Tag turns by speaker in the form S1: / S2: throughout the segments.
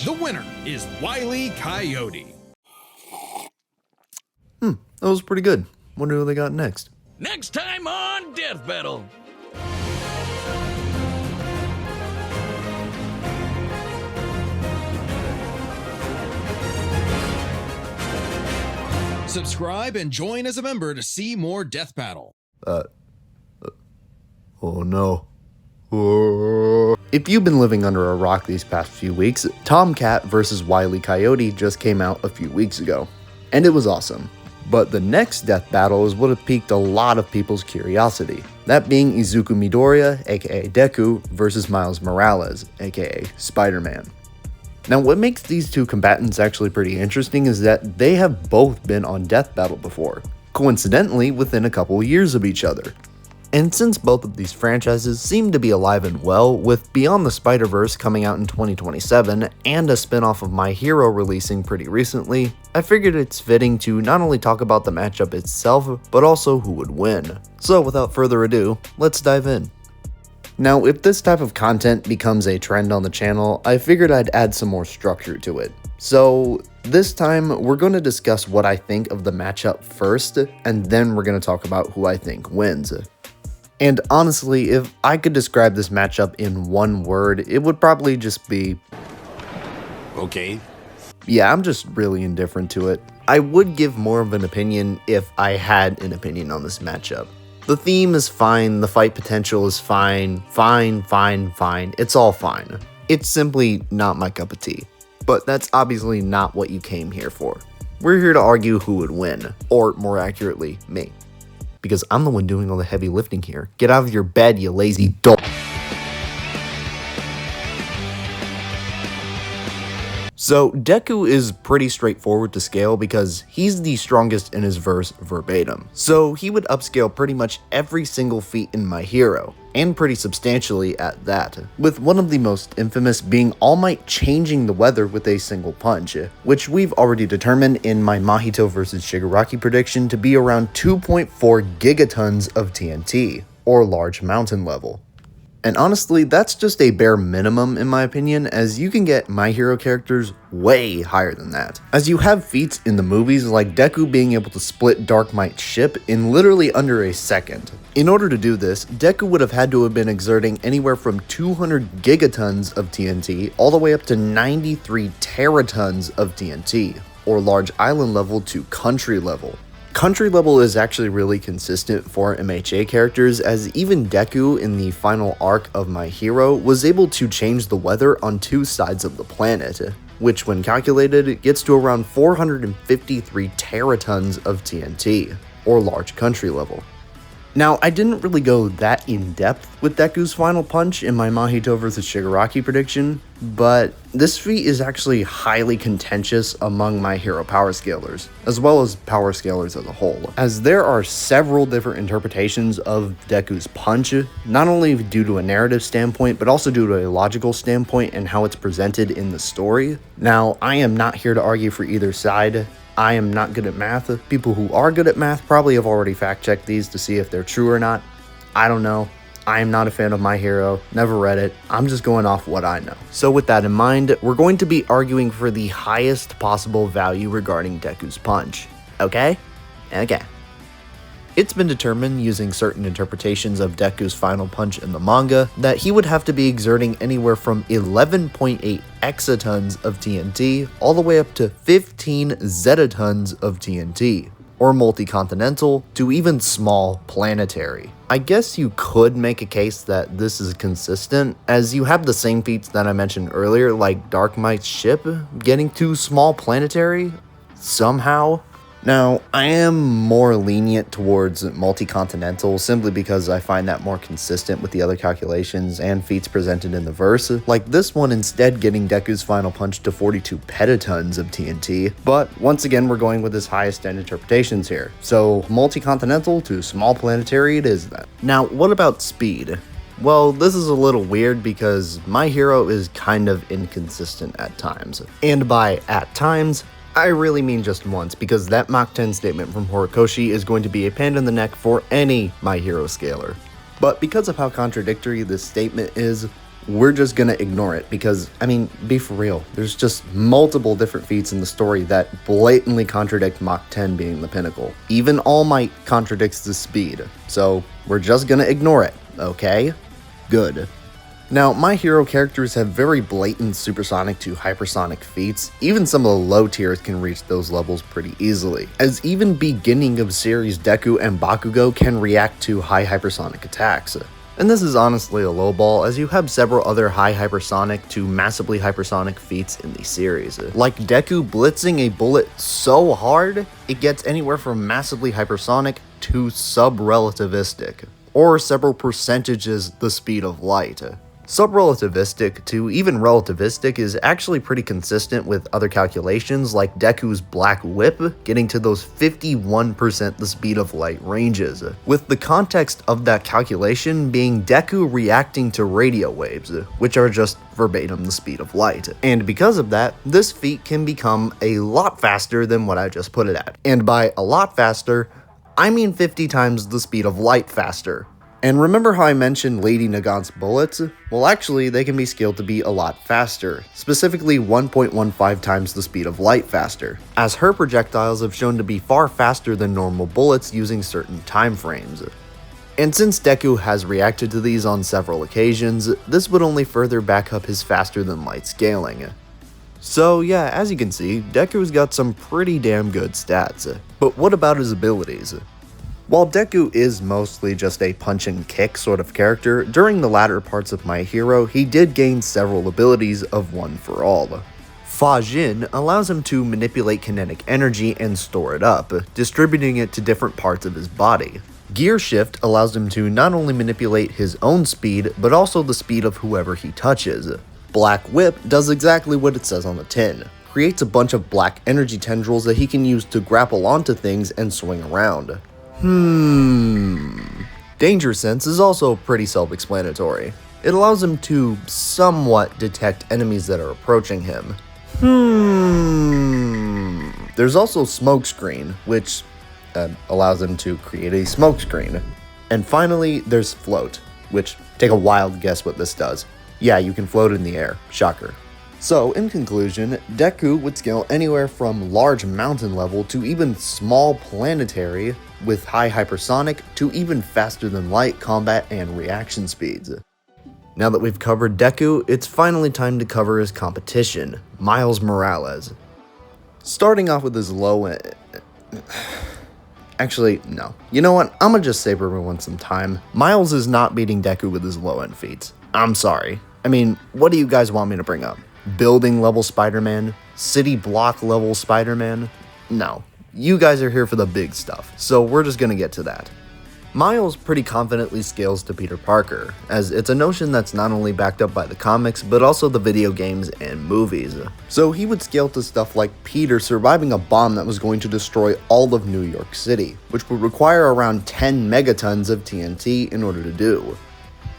S1: The winner is Wile E. Coyote.
S2: That was pretty good. Wonder who they got next.
S3: Next time on Death Battle.
S1: Subscribe and join as a member to see more Death Battle.
S2: Oh no. If you've been living under a rock these past few weeks, Tomcat vs. Wile E. Coyote just came out a few weeks ago, and it was awesome. But the next death battle is what have piqued a lot of people's curiosity, that being Izuku Midoriya, aka Deku, versus Miles Morales, aka Spider-Man. Now what makes these two combatants actually pretty interesting is that they have both been on Death Battle before, coincidentally within a couple years of each other. And since both of these franchises seem to be alive and well, with Beyond the Spider-Verse coming out in 2027 and a spin-off of My Hero releasing pretty recently, I figured it's fitting to not only talk about the matchup itself, but also who would win. So without further ado, let's dive in. Now, if this type of content becomes a trend on the channel, I figured I'd add some more structure to it. So this time, we're going to discuss what I think of the matchup first, and then we're going to talk about who I think wins. And honestly, if I could describe this matchup in one word, it would probably just be...
S3: Okay.
S2: Yeah, I'm just really indifferent to it. I would give more of an opinion if I had an opinion on this matchup. The theme is fine, the fight potential is fine, it's all fine. It's simply not my cup of tea. But that's obviously not what you came here for. We're here to argue who would win, or more accurately, me. Because I'm the one doing all the heavy lifting here. Get out of your bed, you lazy dolt. So Deku is pretty straightforward to scale because he's the strongest in his verse verbatim. So he would upscale pretty much every single feat in My Hero, and pretty substantially at that, with one of the most infamous being All Might changing the weather with a single punch, which we've already determined in my Mahito vs Shigaraki prediction to be around 2.4 gigatons of TNT, or large mountain level. And honestly, that's just a bare minimum in my opinion, as you can get My Hero characters way higher than that. As you have feats in the movies like Deku being able to split Dark Might's ship in literally under a second. In order to do this, Deku would have had to have been exerting anywhere from 200 gigatons of TNT all the way up to 93 teratons of TNT, or large island level to country level. Country level is actually really consistent for MHA characters, as even Deku in the final arc of My Hero was able to change the weather on two sides of the planet, which when calculated gets to around 453 teratons of TNT, or large country level. Now, I didn't really go that in-depth with Deku's final punch in my Mahito vs Shigaraki prediction, but this feat is actually highly contentious among My Hero power scalers, as well as power scalers as a whole, as there are several different interpretations of Deku's punch, not only due to a narrative standpoint, but also due to a logical standpoint and how it's presented in the story. Now, I am not here to argue for either side. I am not good at math. People who are good at math probably have already fact-checked these to see if they're true or not. I don't know. I am not a fan of My Hero, never read it. I'm just going off what I know. So with that in mind, we're going to be arguing for the highest possible value regarding Deku's punch. Okay? Okay. It's been determined using certain interpretations of Deku's final punch in the manga that he would have to be exerting anywhere from 11.8 exatons of TNT all the way up to 15 zetatons of TNT, or multi-continental to even small planetary. I guess you could make a case that this is consistent, as you have the same feats that I mentioned earlier, like Dark Might's ship getting to small planetary somehow. Now, I am more lenient towards multi-continental simply because I find that more consistent with the other calculations and feats presented in the verse, like this one instead getting Deku's final punch to 42 petatons of TNT, but once again we're going with his highest end interpretations here, so multi-continental to small planetary it is then. Now, what about speed? Well, this is a little weird because My Hero is kind of inconsistent at times, and by at times, I really mean just once, because that Mach 10 statement from Horikoshi is going to be a pain in the neck for any My Hero scaler. But because of how contradictory this statement is, we're just gonna ignore it because, I mean, be for real, there's just multiple different feats in the story that blatantly contradict Mach 10 being the pinnacle. Even All Might contradicts the speed, so we're just gonna ignore it, okay? Good. Now, my hero characters have very blatant supersonic to hypersonic feats. Even some of the low tiers can reach those levels pretty easily, as even beginning of series Deku and Bakugo can react to high hypersonic attacks. And this is honestly a lowball, as you have several other high hypersonic to massively hypersonic feats in the series. Like Deku blitzing a bullet so hard, it gets anywhere from massively hypersonic to sub-relativistic, or several percentages the speed of light. Sub-relativistic to even relativistic is actually pretty consistent with other calculations like Deku's Black Whip getting to those 51% the speed of light ranges, with the context of that calculation being Deku reacting to radio waves, which are just verbatim the speed of light. And because of that, this feat can become a lot faster than what I just put it at. And by a lot faster, I mean 50 times the speed of light faster. And remember how I mentioned Lady Nagant's bullets? Well, actually, they can be scaled to be a lot faster, specifically 1.15 times the speed of light faster, as her projectiles have shown to be far faster than normal bullets using certain time frames. And since Deku has reacted to these on several occasions, this would only further back up his faster than light scaling. So yeah, as you can see, Deku's got some pretty damn good stats. But what about his abilities? While Deku is mostly just a punch and kick sort of character, during the latter parts of My Hero, he did gain several abilities of One for All. Fa Jin allows him to manipulate kinetic energy and store it up, distributing it to different parts of his body. Gear Shift allows him to not only manipulate his own speed, but also the speed of whoever he touches. Black Whip does exactly what it says on the tin, creates a bunch of black energy tendrils that he can use to grapple onto things and swing around. Danger Sense is also pretty self-explanatory. It allows him to somewhat detect enemies that are approaching him. There's also Smokescreen, which allows him to create a smokescreen. And finally, there's Float, which, take a wild guess what this does. Yeah, you can float in the air. Shocker. So, in conclusion, Deku would scale anywhere from large mountain level to even small planetary, with high hypersonic to even faster than light combat and reaction speeds. Now that we've covered Deku, it's finally time to cover his competition, Miles Morales. Starting off with his low end... Actually, no. You know what? I'm gonna just save everyone some time. Miles is not beating Deku with his low end feats. I'm sorry. I mean, what do you guys want me to bring up? Building level Spider-Man? City block level Spider-Man? No. You guys are here for the big stuff, so we're just gonna get to that. Miles pretty confidently scales to Peter Parker, as it's a notion that's not only backed up by the comics, but also the video games and movies. So he would scale to stuff like Peter surviving a bomb that was going to destroy all of New York City, which would require around 10 megatons of TNT in order to do.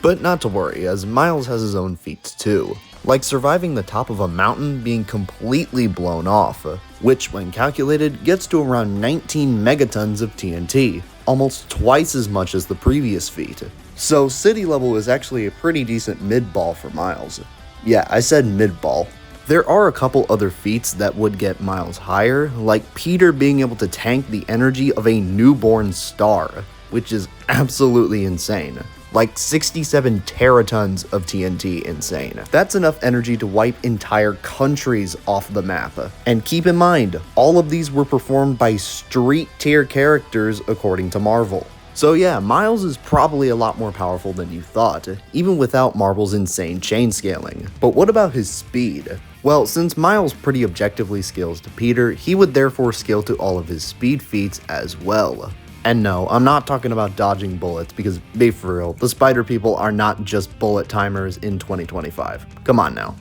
S2: But not to worry, as Miles has his own feats too, like surviving the top of a mountain being completely blown off, which when calculated gets to around 19 megatons of TNT, almost twice as much as the previous feat. So city level is actually a pretty decent mid-ball for Miles. Yeah, I said mid-ball. There are a couple other feats that would get Miles higher, like Peter being able to tank the energy of a newborn star, which is absolutely insane. Like 67 teratons of TNT insane. That's enough energy to wipe entire countries off the map. And keep in mind, all of these were performed by street tier characters according to Marvel. So yeah, Miles is probably a lot more powerful than you thought, even without Marvel's insane chain scaling. But what about his speed? Well, since Miles pretty objectively scales to Peter, he would therefore scale to all of his speed feats as well. And no, I'm not talking about dodging bullets, because be for real, the spider people are not just bullet timers in 2025. Come on now.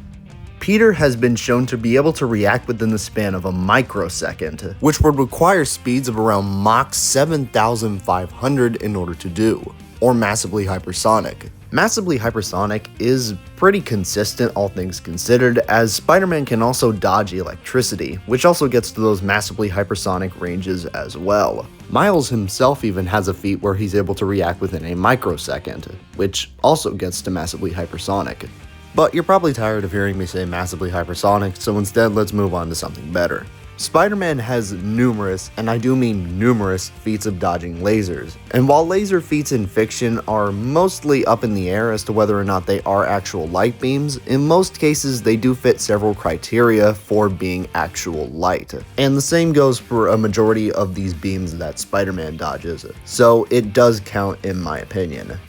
S2: Peter has been shown to be able to react within the span of a microsecond, which would require speeds of around Mach 7,500 in order to do, or massively hypersonic. Massively hypersonic is pretty consistent all things considered, as Spider-Man can also dodge electricity, which also gets to those massively hypersonic ranges as well. Miles himself even has a feat where he's able to react within a microsecond, which also gets to massively hypersonic. But you're probably tired of hearing me say massively hypersonic, so instead let's move on to something better. Spider-Man has numerous, and I do mean numerous, feats of dodging lasers. And while laser feats in fiction are mostly up in the air as to whether or not they are actual light beams, in most cases they do fit several criteria for being actual light. And the same goes for a majority of these beams that Spider-Man dodges, so it does count in my opinion.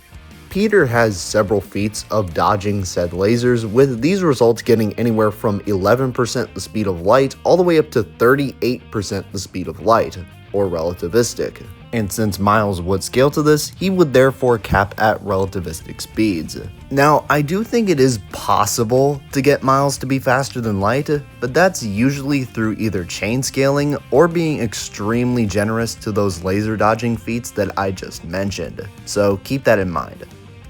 S2: Peter has several feats of dodging said lasers, with these results getting anywhere from 11% the speed of light all the way up to 38% the speed of light, or relativistic. And since Miles would scale to this, he would therefore cap at relativistic speeds. Now, I do think it is possible to get Miles to be faster than light, but that's usually through either chain scaling or being extremely generous to those laser dodging feats that I just mentioned, so keep that in mind.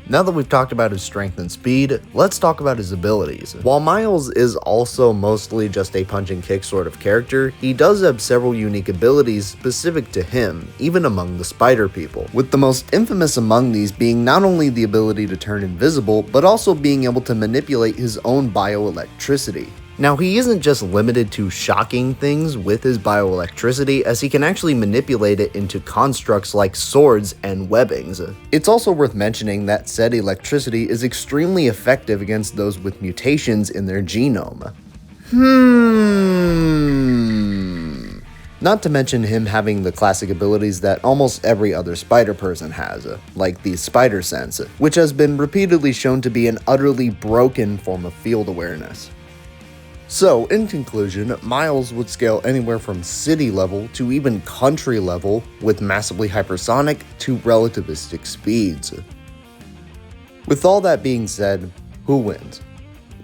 S2: Now that we've talked about his strength and speed, let's talk about his abilities. While Miles is also mostly just a punch and kick sort of character, he does have several unique abilities specific to him, even among the spider people, with the most infamous among these being not only the ability to turn invisible, but also being able to manipulate his own bioelectricity. Now, he isn't just limited to shocking things with his bioelectricity, as he can actually manipulate it into constructs like swords and webbings. It's also worth mentioning that said electricity is extremely effective against those with mutations in their genome. Not to mention him having the classic abilities that almost every other spider person has, like the spider sense, which has been repeatedly shown to be an utterly broken form of field awareness. So, in conclusion, Miles would scale anywhere from city level to even country level with massively hypersonic to relativistic speeds. With all that being said, who wins?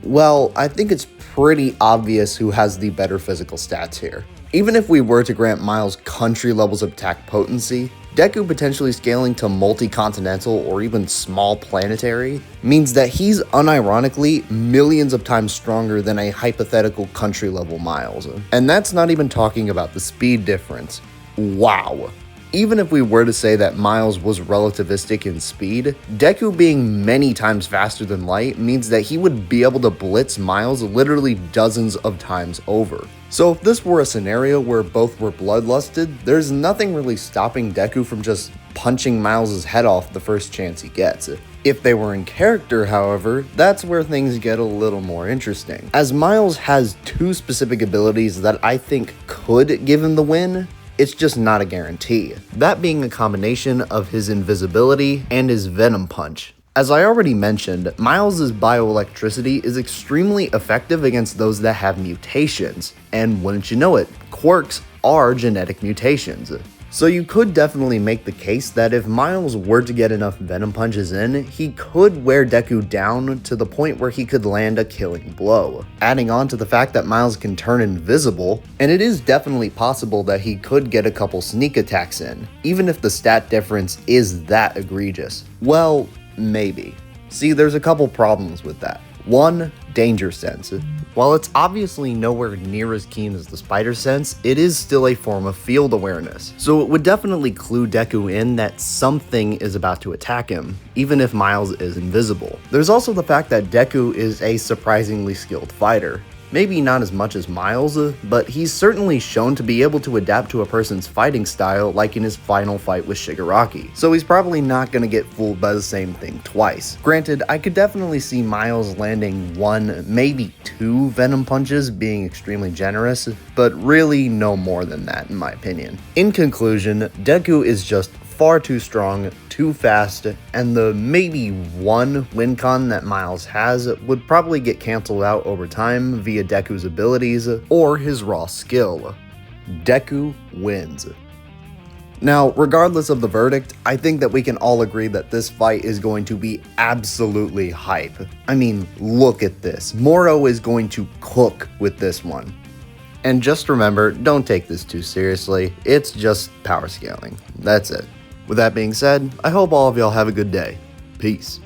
S2: Well, I think it's pretty obvious who has the better physical stats here. Even if we were to grant Miles country levels of attack potency, Deku potentially scaling to multi-continental or even small planetary means that he's unironically millions of times stronger than a hypothetical country level Miles. And that's not even talking about the speed difference. Wow. Even if we were to say that Miles was relativistic in speed, Deku being many times faster than light means that he would be able to blitz Miles literally dozens of times over. So if this were a scenario where both were bloodlusted, there's nothing really stopping Deku from just punching Miles' head off the first chance he gets. If they were in character, however, that's where things get a little more interesting, as Miles has two specific abilities that I think could give him the win. It's just not a guarantee. That being a combination of his invisibility and his Venom Punch. As I already mentioned, Miles' bioelectricity is extremely effective against those that have mutations, and wouldn't you know it, quirks are genetic mutations. So you could definitely make the case that if Miles were to get enough Venom Punches in, he could wear Deku down to the point where he could land a killing blow. Adding on to the fact that Miles can turn invisible, and it is definitely possible that he could get a couple sneak attacks in, even if the stat difference is that egregious. Well, maybe. See, there's a couple problems with that. One, danger sense. While it's obviously nowhere near as keen as the spider sense, it is still a form of field awareness. So it would definitely clue Deku in that something is about to attack him, even if Miles is invisible. There's also the fact that Deku is a surprisingly skilled fighter. Maybe not as much as Miles, but he's certainly shown to be able to adapt to a person's fighting style, like in his final fight with Shigaraki. So he's probably not going to get fooled by the same thing twice. Granted, I could definitely see Miles landing one, maybe two Venom Punches being extremely generous, but really no more than that in my opinion. In conclusion, Deku is just far too strong, too fast, and the maybe one win con that Miles has would probably get cancelled out over time via Deku's abilities or his raw skill. Deku wins. Now, regardless of the verdict, I think that we can all agree that this fight is going to be absolutely hype. I mean, look at this. Moro is going to cook with this one. And just remember, don't take this too seriously. It's just power scaling. That's it. With that being said, I hope all of y'all have a good day. Peace.